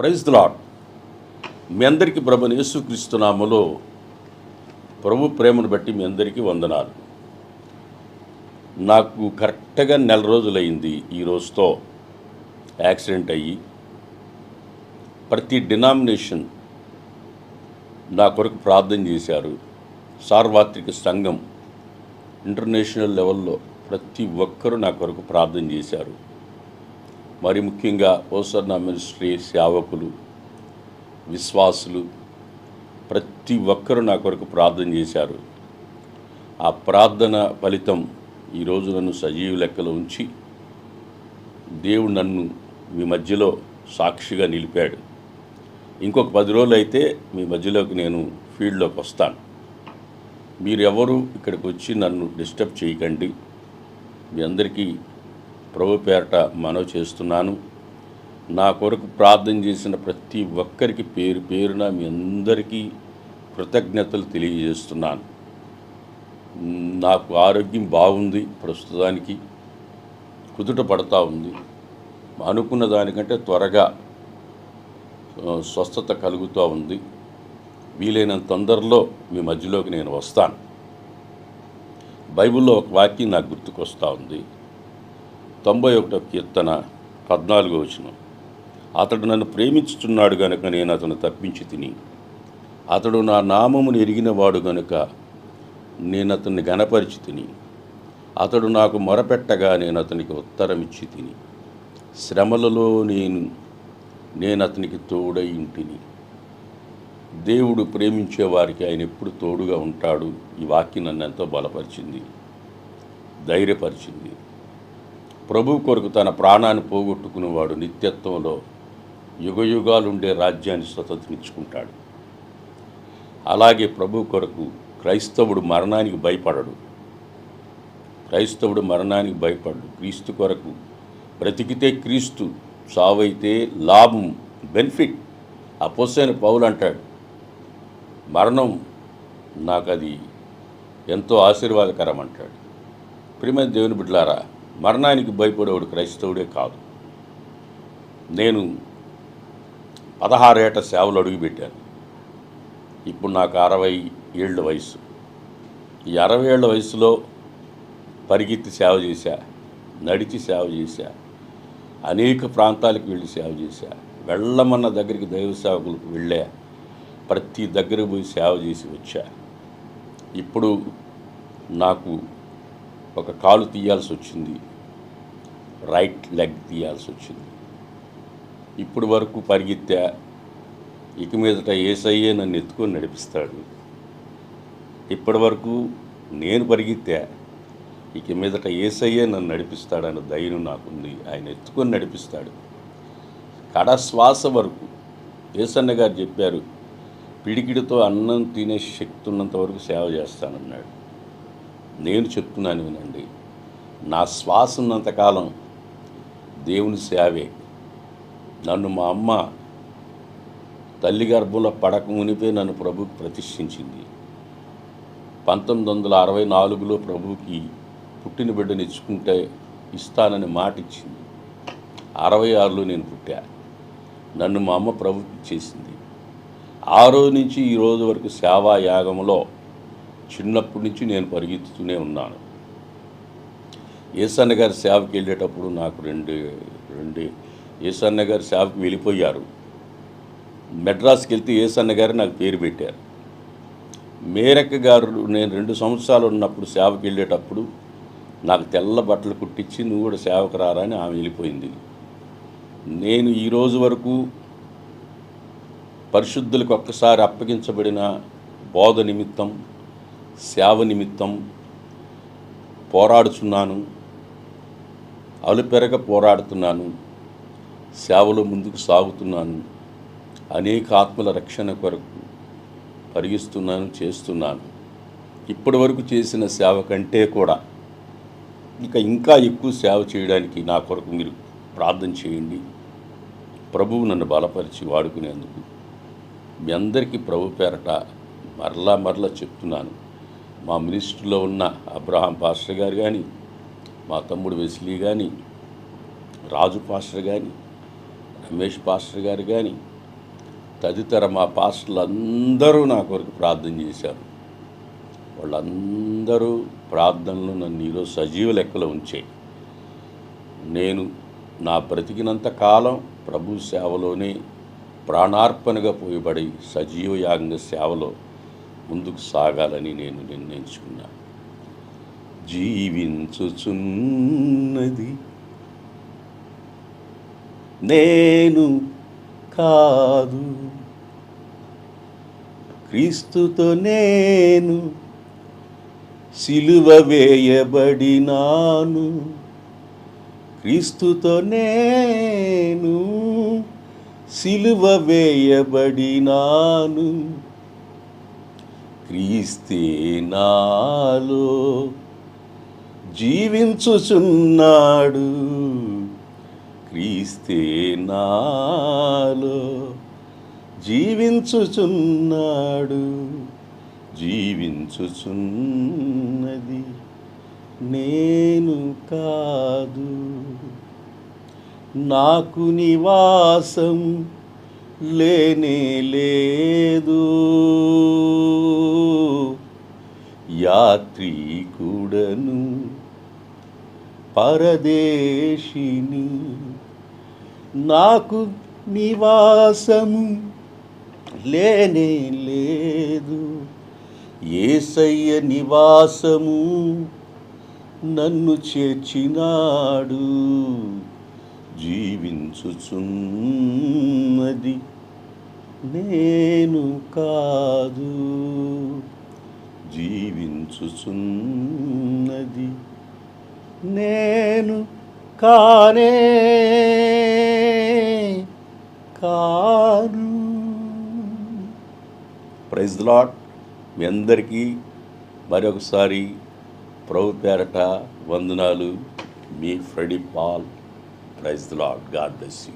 Praise the lord. మీ అందరికీ ప్రభువైన యేసుక్రీస్తు నామములో ప్రభు ప్రేమను బట్టి మీ అందరికీ వందనాలు. నాకు కరెక్ట్గా నెల రోజులైంది ఈ రోజుతో యాక్సిడెంట్ అయ్యి. ప్రతి డినామినేషన్ నా కొరకు ప్రార్థన చేశారు. సార్వత్రిక సంఘం ఇంటర్నేషనల్ లెవెల్లో ప్రతి ఒక్కరూ నా కొరకు ప్రార్థన చేశారు. మరి ముఖ్యంగా ఓసర్నా మినిస్ట్రీ సేవకులు, విశ్వాసులు ప్రతి ఒక్కరూ నా కొరకు ప్రార్థన చేశారు. ఆ ప్రార్థన ఫలితం ఈరోజు నన్ను సజీవ లెక్కలో ఉంచి దేవుడు నన్ను మీ మధ్యలో సాక్షిగా నిలిపాడు. ఇంకొక 10 రోజులు అయితే మీ మధ్యలోకి నేను ఫీల్డ్లోకి వస్తాను. మీరు ఎవరు ఇక్కడికి వచ్చి నన్ను డిస్టర్బ్ చేయకండి. మీ అందరికీ ప్రభు పేరట మనవి చేస్తున్నాను. నా కొరకు ప్రార్థన చేసిన ప్రతి ఒక్కరికి పేరు పేరున మీ అందరికీ కృతజ్ఞతలు తెలియజేస్తున్నాను. నాకు ఆరోగ్యం బాగుంది, ప్రస్తుతానికి కుదుట పడతా ఉంది. అనుకున్న దానికంటే త్వరగా స్వస్థత కలుగుతూ ఉంది. వీలైనంత తొందరలో మీ మధ్యలోకి నేను వస్తాను. బైబిల్లో ఒక వాక్యం నాకు గుర్తుకొస్తూ ఉంది. 91వ కీర్తన 14వ వచనం. అతడు నన్ను ప్రేమించుచున్నాడు గనుక నేను అతను తప్పించి తిని, అతడు నా నామమును ఎరిగినవాడు గనుక నేను అతన్ని గణపరిచి తిని, అతడు నాకు మొరపెట్టగా నేను అతనికి ఉత్తరమిచ్చి తిని, శ్రమలలో నేను అతనికి తోడై ఇంటిని. దేవుడు ప్రేమించే వారికి ఆయన ఎప్పుడు తోడుగా ఉంటాడు. ఈ వాక్యం నన్ను ఎంతో బలపరిచింది, ధైర్యపరిచింది. ప్రభు కొరకు తన ప్రాణాన్ని పోగొట్టుకునేవాడు నిత్యత్వంలో యుగయుగాలుండే రాజ్యాన్ని స్వతంత్రించుకుంటాడు. అలాగే ప్రభు కొరకు క్రైస్తవుడు మరణానికి భయపడడు. క్రీస్తు కొరకు బ్రతికితే క్రీస్తు, సావైతే లాభం, బెనిఫిట్. అపోస్తలుడైన పౌలు అంటాడు, మరణం నాకు అది ఎంతో ఆశీర్వాదకరం అంటాడు. ప్రియమైన దేవుని బిడ్డలారా, మరణానికి భయపడేవాడు క్రైస్తవుడే కాదు. నేను 16 ఏట సేవలు అడుగుపెట్టాను. ఇప్పుడు నాకు 60 ఏళ్ళ వయసు. ఈ 60 ఏళ్ల వయసులో పరిగెత్తి సేవ చేశా, నడిచి సేవ చేశా, అనేక ప్రాంతాలకు వెళ్ళి సేవ చేశా. వెళ్ళమన్న దగ్గరికి దైవ సేవకులకు వెళ్ళా, ప్రతి దగ్గరకు పోయి సేవ చేసి వచ్చా. ఇప్పుడు నాకు ఒక కాలు తీయాల్సి వచ్చింది, రైట్ లెగ్ తీయాల్సి వచ్చింది. ఇప్పుడు వరకు పరిగెత్తా, ఇక మీదట యేసయ్యే నన్ను ఎత్తుకొని నడిపిస్తాడు. ఇప్పటి వరకు నేను పరిగెత్తా, ఇక మీదట యేసయ్యే నన్ను నడిపిస్తాడన్న ధైర్యం నాకుంది. ఆయన ఎత్తుకొని నడిపిస్తాడు. కడశ్వాస వరకు యేసన్న గారు చెప్పారు, పిడికిడితో అన్నం తినే శక్తి ఉన్నంత వరకు సేవ చేస్తానన్నాడు. నేను చెప్తున్నాను వినండి, నా శ్వాస ఉన్నంతకాలం దేవుని సేవే. నన్ను మా అమ్మ తల్లి గర్భంలో పడక మునిపే నన్ను ప్రభువుకి ప్రతిష్ఠించింది. 1964లో ప్రభువుకి పుట్టిన బిడ్డను ఇచ్చుకుంటే ఇస్తానని మాట ఇచ్చింది. 66లో నేను పుట్టా. నన్ను మా అమ్మ ప్రభువుకి ఇచ్చేసింది. ఆ రోజు నుంచి ఈ రోజు వరకు సేవా యాగంలో చిన్నప్పటి నుంచి నేను పరిగెత్తుతూనే ఉన్నాను. యేసన్న గారి సేవకి వెళ్ళేటప్పుడు నాకు యేసన్న గారి సేవకి వెళ్ళిపోయారు. మెడ్రాస్కి వెళ్తే యేసన్న గారు నాకు పేరు పెట్టారు. మేరక్క గారు నేను 2 సంవత్సరాలు ఉన్నప్పుడు సేవకి వెళ్ళేటప్పుడు నాకు తెల్ల బట్టలు కుట్టించి, నువ్వు కూడా సేవకు రారా అని ఆమె వెళ్ళిపోయింది. నేను ఈరోజు వరకు పరిశుద్ధులకు ఒక్కసారి అప్పగించబడిన బోధ నిమిత్తం, సేవ నిమిత్తం పోరాడుచున్నాను. అలుపెరగ పోరాడుతున్నాను. సేవలో ముందుకు సాగుతున్నాను. అనేక ఆత్మల రక్షణ కొరకు పరిగిస్తున్నాను, చేస్తున్నాను. ఇప్పటి వరకు చేసిన సేవ కంటే కూడా ఇంకా ఎక్కువ సేవ చేయడానికి నా కొరకు మీరు ప్రార్థన చేయండి. ప్రభువు నన్ను బలపరిచి వాడుకునేందుకు మీ అందరికీ ప్రభు పేరట మరలా చెప్తున్నాను. మా మినిస్ట్రీలో ఉన్న అబ్రహాం పాస్టర్ గారు కానీ, మా తమ్ముడు వెస్లీ కానీ, రాజు పాస్టర్ కానీ, రమేష్ పాస్టర్ గారు కానీ, తదితర మా పాస్టర్లు అందరూ నా కొరకు ప్రార్థన చేశారు. వాళ్ళందరూ ప్రార్థనలు నన్ను ఈరోజు సజీవ లెక్కలో ఉంచాయి. నేను నా బ్రతికినంత కాలం ప్రభు సేవలోనే ప్రాణార్పణగా పోయబడి సజీవ యాగంగా సేవలో ముందుకు సాగాలని నేను నిర్ణయించుకున్నాను. జీవించుచున్నది నేను కాదు, క్రీస్తుతో నేను సిలువ వేయబడినాను. క్రీస్తుతో నేను సిలువ వేయబడినాను. క్రీస్తే నాలో జీవించుచున్నాడు. క్రీస్తే నాలో జీవించుచున్నాడు. జీవించుచున్నది నేను కాదు, నాకు నివాసం లేనే లేదు. యాత్రికుడను పరదేశిని, నాకు నివాసము లేనే లేదు. యేసయ్య నివాసము నన్ను చేర్చినాడు. జీవించుచున్నది నేను కాదు, జీవించుచున్నది నేను కానే కాను. Praise the lord. మీ అందరికీ మరొకసారి ప్రభు పేరట వందనాలు. మీ Freddy Paul. Praise the Lord. God bless you.